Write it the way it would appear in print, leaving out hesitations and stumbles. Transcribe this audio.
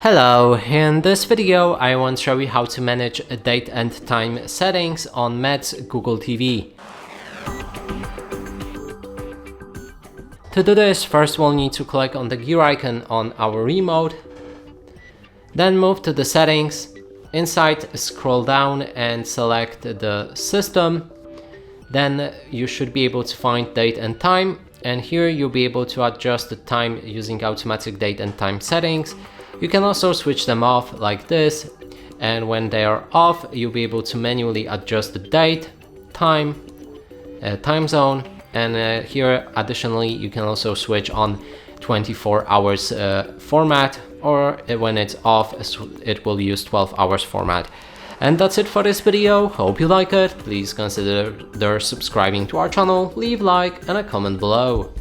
Hello, in this video I want to show you how to manage date and time settings on Metz Google TV. To do this, first we'll need to click on the gear icon on our remote, then move to the settings, inside scroll down and select the system, then you should be able to find date and time, and here you'll be able to adjust the time using automatic date and time settings. You can also switch them off like this, and when they are off you'll be able to manually adjust the date, time, time zone, and here additionally you can also switch on 24 hours format, or when it's off it will use 12 hours format. And that's it for this video. Hope you like it. Please consider subscribing to our channel, leave a like and a comment below.